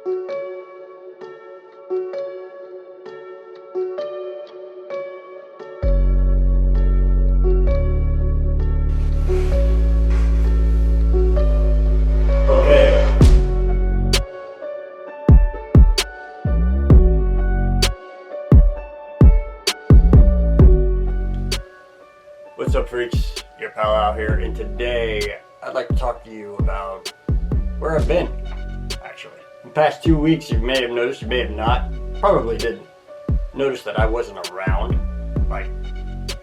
What's up, freaks? Your pal out here, and today I'd like to talk to you about where I've been, actually. In the past 2 weeks, you may have noticed, you may have not, probably didn't notice that I wasn't around, like,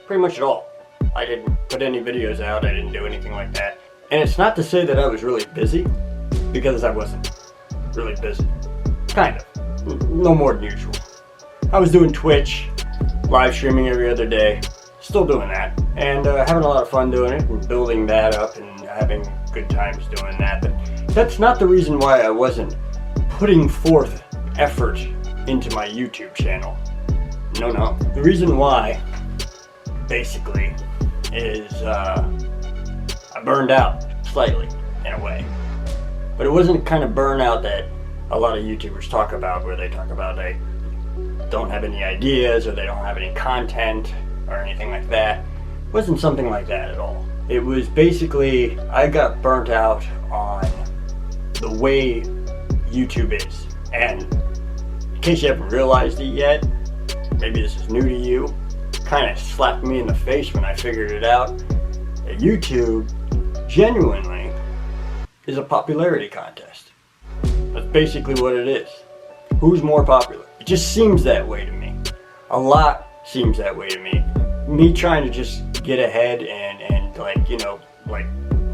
pretty much at all. I didn't put any videos out, I didn't do anything like that. And it's not to say that I was really busy, because I wasn't really busy. Kind of. No more than usual. I was doing Twitch, live streaming every other day. Still doing that, and having a lot of fun doing it, and building that up, and having good times doing that. But that's not the reason why I wasn't putting forth effort into my YouTube channel. No. The reason why, basically, is I burned out slightly, in a way. But it wasn't the kind of burnout that a lot of YouTubers talk about, where they talk about they don't have any ideas, or they don't have any content, or anything like that. It wasn't something like that at all. It was basically, I got burnt out on the way YouTube is. And in case you haven't realized it yet, maybe this is new to you, kind of slapped me in the face when I figured it out, that YouTube genuinely is a popularity contest. That's basically what it is. Who's more popular? It just seems that way to me. A lot seems that way to me. Me trying to just get ahead and like, you know, like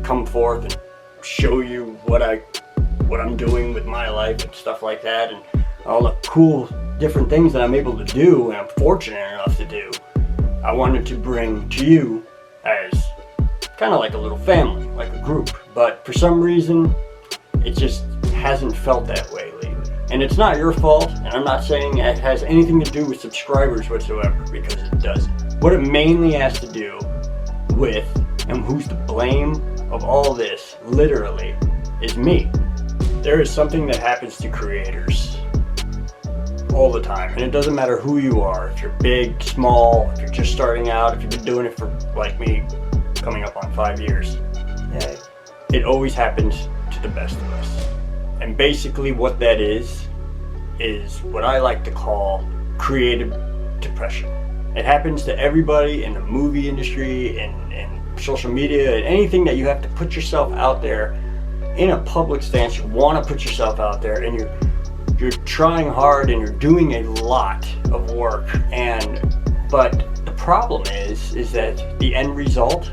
come forth and show you what I'm doing with my life and stuff like that, and all the cool different things that I'm able to do and I'm fortunate enough to do. I wanted to bring to you as kind of like a little family, like a group, but for some reason it just hasn't felt that way lately. And it's not your fault, and I'm not saying it has anything to do with subscribers whatsoever, because it doesn't. What it mainly has to do with, and who's to blame of all this, literally, is me. There is something that happens to creators all the time, and it doesn't matter who you are, if you're big, small, if you're just starting out, if you've been doing it for, like me, coming up on 5 years. Yeah, it always happens to the best of us. And basically what that is what I like to call creative depression. It happens to everybody in the movie industry, and social media, and anything that you have to put yourself out there in a public stance. You want to put yourself out there, and you're trying hard, and you're doing a lot of work. But the problem is that the end result,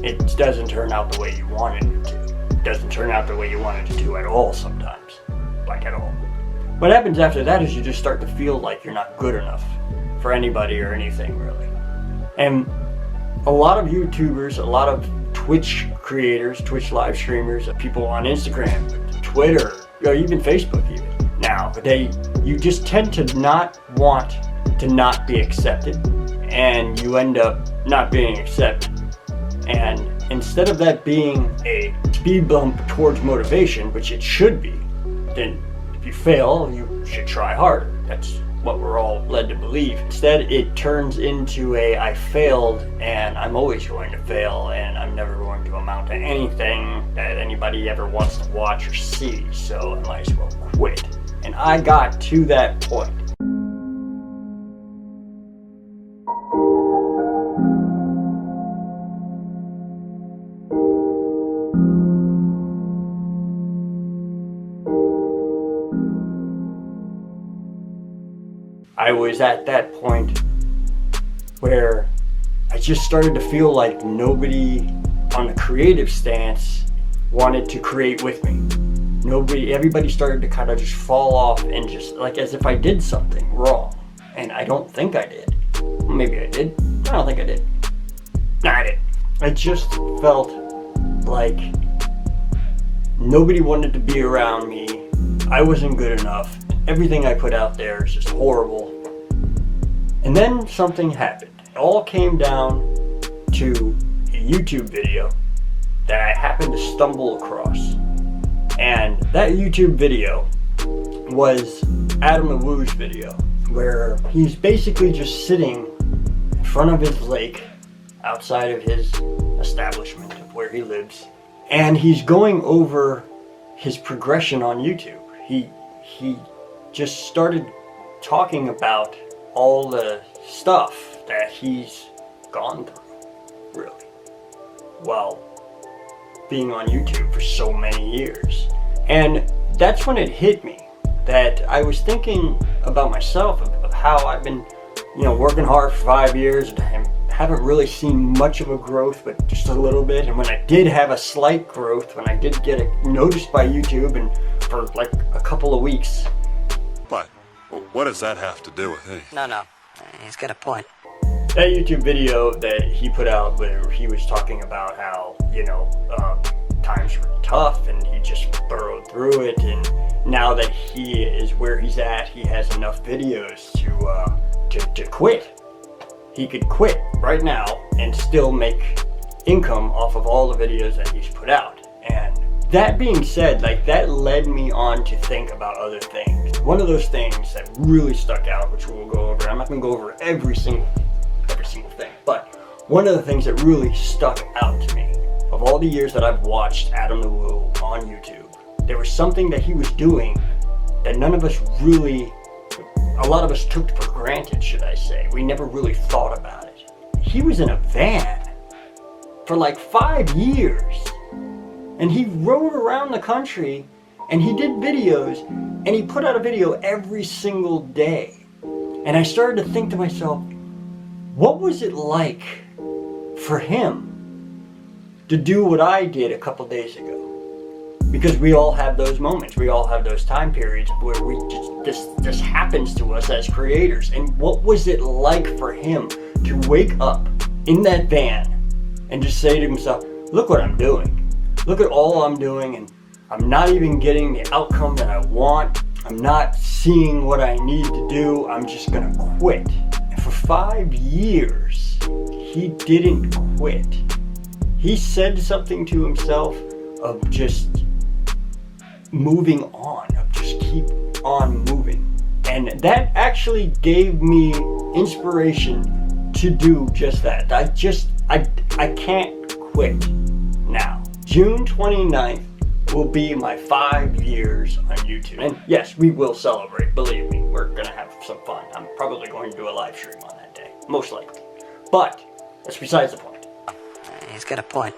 it doesn't turn out the way you wanted it to. It doesn't turn out the way you wanted it to at all sometimes. Like at all. What happens after that is you just start to feel like you're not good enough for anybody or anything, really. And a lot of YouTubers, a lot of Twitch creators, Twitch live streamers, people on Instagram, Twitter, or even Facebook even. Now, you just tend to not want to not be accepted, and you end up not being accepted. And instead of that being a speed bump towards motivation, which it should be, then if you fail, you should try harder. That's what we're all led to believe. Instead, it turns into I failed, and I'm always going to fail, and I'm never going to amount to anything that anybody ever wants to watch or see, so I might as well quit. And I got to that point. I was at that point where I just started to feel like nobody on the creative stance wanted to create with me. Everybody started to kind of just fall off, and just like as if I did something wrong. And I don't think I did. Maybe I did. I don't think I did. Nah, I did. I just felt like nobody wanted to be around me. I wasn't good enough. Everything I put out there is just horrible. And then something happened. It all came down to a YouTube video that I happened to stumble across. And that YouTube video was Adam the Woo's video, where he's basically just sitting in front of his lake outside of his establishment of where he lives, and he's going over his progression on YouTube. He just started talking about all the stuff that he's gone through, really, while being on YouTube for so many years. And that's when it hit me that I was thinking about myself, of how I've been, working hard for 5 years and haven't really seen much of a growth, but just a little bit. And when I did have a slight growth, when I did get noticed by YouTube, and for like a couple of weeks. But what does that have to do with it? No, he's got a point. That YouTube video that he put out where he was talking about how, times were tough and he just burrowed through it, and now that he is where he's at, he has enough videos to quit. He could quit right now and still make income off of all the videos that he's put out. And that being said, that led me on to think about other things. One of those things that really stuck out, which we'll go over, I'm not going to go over every single thing, but one of the things that really stuck out to me, of all the years that I've watched Adam the Woo on YouTube, there was something that he was doing that none of us really, a lot of us took for granted, should I say. We never really thought about it. He was in a van for like 5 years, and he rode around the country, and he did videos, and he put out a video every single day. And I started to think to myself, what was it like for him to do what I did a couple days ago? Because we all have those moments. We all have those time periods where this happens to us as creators. And what was it like for him to wake up in that van and just say to himself, look what I'm doing. Look at all I'm doing, and I'm not even getting the outcome that I want. I'm not seeing what I need to do. I'm just gonna quit. And for 5 years, he didn't quit. He said something to himself of just moving on, of just keep on moving. And that actually gave me inspiration to do just that. I can't quit now. June 29th will be my 5 years on YouTube. And yes, we will celebrate, believe me. We're gonna have some fun. I'm probably going to do a live stream on that day, most likely. But that's besides the point. He's got a point.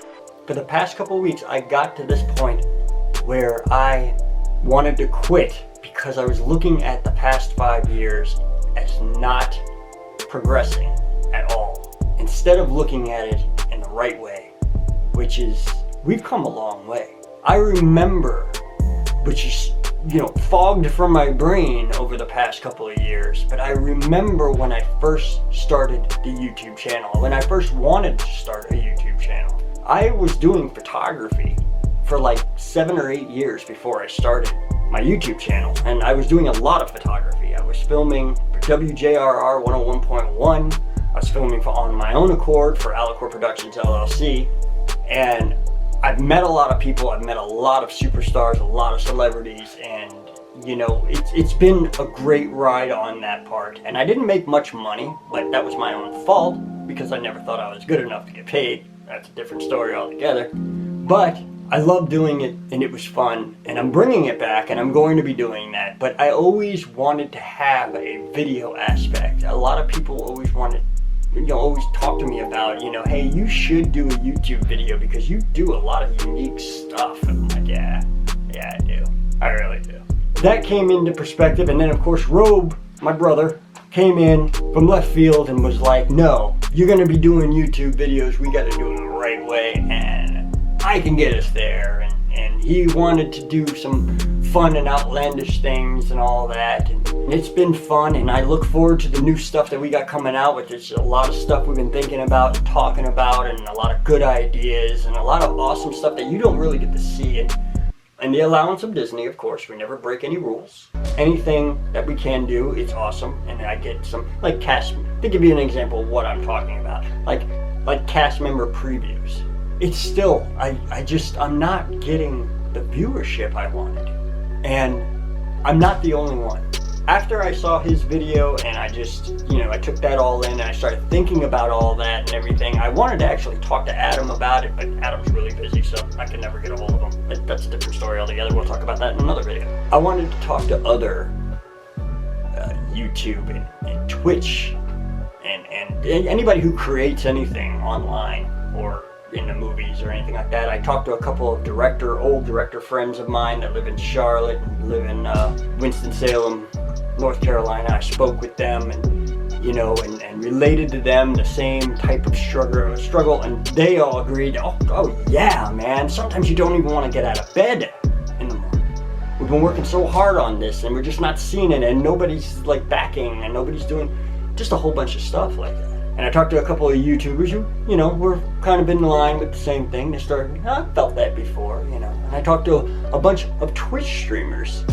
For the past couple of weeks, I got to this point where I wanted to quit because I was looking at the past 5 years as not progressing at all, instead of looking at it in the right way, which is, we've come a long way. I remember, which is, fogged from my brain over the past couple of years, but I remember when I first started the YouTube channel, when I first wanted to start a YouTube channel. I was doing photography for like 7 or 8 years before I started my YouTube channel, and I was doing a lot of photography. I was filming for WJRR 101.1, I was filming on my own accord for Alicorp Productions LLC, and I've met a lot of people, I've met a lot of superstars, a lot of celebrities, and it's been a great ride on that part. And I didn't make much money, but that was my own fault because I never thought I was good enough to get paid. That's a different story altogether. But I love doing it, and it was fun, and I'm bringing it back, and I'm going to be doing that. But I always wanted to have a video aspect. A lot of people always always talk to me about, hey, you should do a YouTube video because you do a lot of unique stuff. And I'm like, yeah, I do. I really do. That came into perspective, and then of course Robe, my brother, came in from left field and was like, no, you're gonna be doing YouTube videos, we gotta do it the right way, and I can get us there. And he wanted to do some fun and outlandish things and all that, and it's been fun, and I look forward to the new stuff that we got coming out, which is a lot of stuff we've been thinking about and talking about, and a lot of good ideas and a lot of awesome stuff that you don't really get to see. And the allowance of Disney, of course, we never break any rules. Anything that we can do, it's awesome, and I get some, like cast, to give you an example of what I'm talking about, like cast member previews. It's still, I'm not getting the viewership I wanted. And I'm not the only one. After I saw his video and I just, I took that all in and I started thinking about all that and everything, I wanted to actually talk to Adam about it, but Adam's really busy, so I can never get a hold of him. That's a different story altogether. We'll talk about that in another video. I wanted to talk to other YouTube and Twitch and anybody who creates anything online or in the movies or anything like that. I talked to a couple of old director friends of mine that live in Charlotte and live in Winston-Salem, North Carolina. I spoke with them and related to them the same type of struggle, and they all agreed, oh yeah, man, sometimes you don't even want to get out of bed in the morning. We've been working so hard on this and we're just not seeing it, and nobody's like backing and nobody's doing just a whole bunch of stuff like that. And I talked to a couple of YouTubers who, were kind of in line with the same thing. They started, I felt that before, And I talked to a bunch of Twitch streamers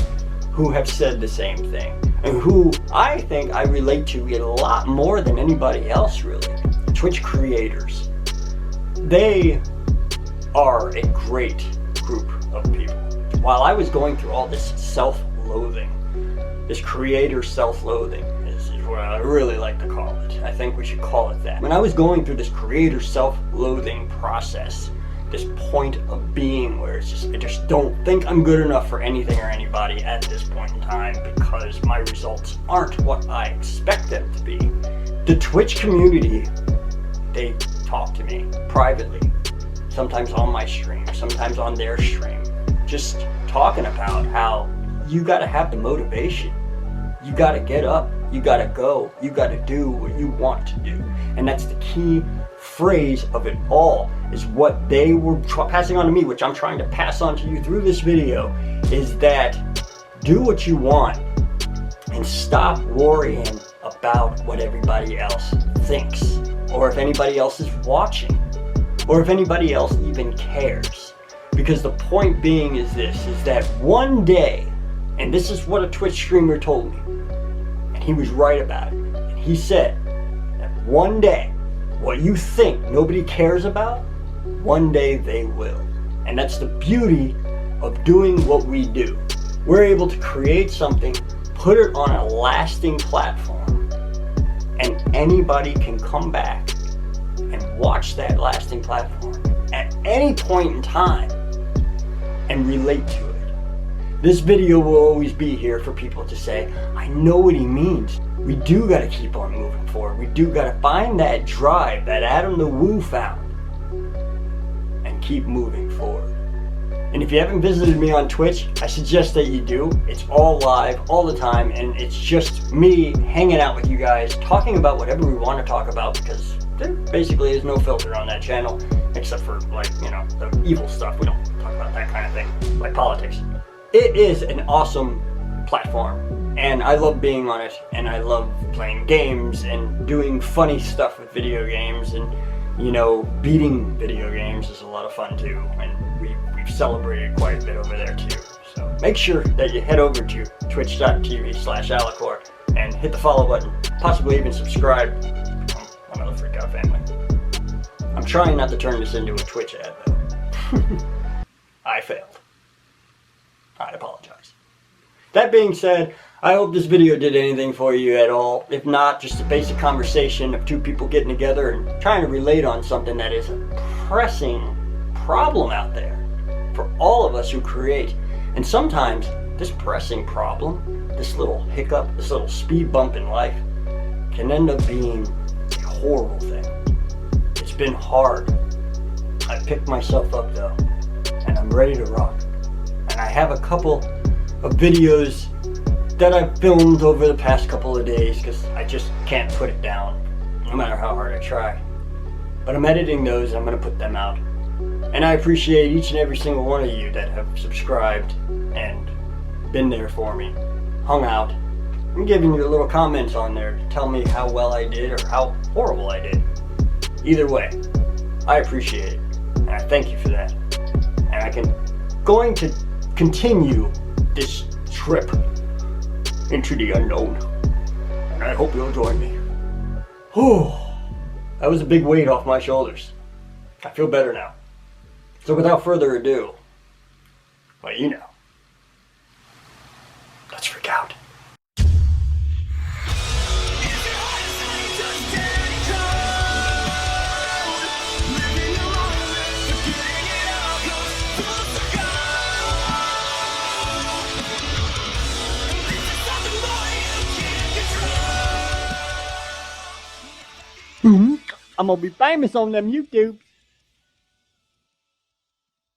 who have said the same thing, and who I think I relate to a lot more than anybody else, really. Twitch creators. They are a great group of people. While I was going through all this self-loathing, this creator self-loathing, is what I really like to call it. I think we should call it that. When I was going through this creator self-loathing process, this point of being where it's just, I just don't think I'm good enough for anything or anybody at this point in time because my results aren't what I expect them to be. The Twitch community, they talk to me privately, sometimes on my stream, sometimes on their stream, just talking about how you gotta have the motivation. You gotta get up, you gotta go, you gotta do what you want to do. And that's the key phrase of it all, is what they were passing on to me, which I'm trying to pass on to you through this video, is that do what you want and stop worrying about what everybody else thinks, or if anybody else is watching, or if anybody else even cares. Because the point being is this, is that one day, and this is what a Twitch streamer told me, and he was right about it, and he said that one day, what you think nobody cares about, one day they will. And that's the beauty of doing what we do. We're able to create something, put it on a lasting platform, and anybody can come back and watch that lasting platform at any point in time and relate to it. This video will always be here for people to say, I know what he means. We do gotta keep on moving forward. We do gotta find that drive that Adam the Woo found and keep moving forward. And if you haven't visited me on Twitch, I suggest that you do. It's all live, all the time, and it's just me hanging out with you guys, talking about whatever we want to talk about, because there basically is no filter on that channel, except for, the evil stuff. We don't talk about that kind of thing, like politics. It is an awesome platform, and I love being on it, and I love playing games and doing funny stuff with video games, and beating video games is a lot of fun too, and we've celebrated quite a bit over there too. So make sure that you head over to twitch.tv/Alacor and hit the follow button, possibly even subscribe. Become another Freak Out family. I'm trying not to turn this into a Twitch ad though. I failed. I apologize. That being said, I hope this video did anything for you at all. If not, just a basic conversation of two people getting together and trying to relate on something that is a pressing problem out there for all of us who create. And sometimes this pressing problem, this little hiccup, this little speed bump in life can end up being a horrible thing. It's been hard. I picked myself up though, and I'm ready to rock. And I have a couple of videos that I've filmed over the past couple of days because I just can't put it down, no matter how hard I try. But I'm editing those and I'm going to put them out. And I appreciate each and every single one of you that have subscribed and been there for me, hung out, and giving you little comments on there to tell me how well I did or how horrible I did. Either way, I appreciate it, and I thank you for that. And I'm going to continue this trip into the unknown, and I hope you'll join me. Whew, that was a big weight off my shoulders. I feel better now. So without further ado, well, let's I'm gonna be famous on them YouTubes.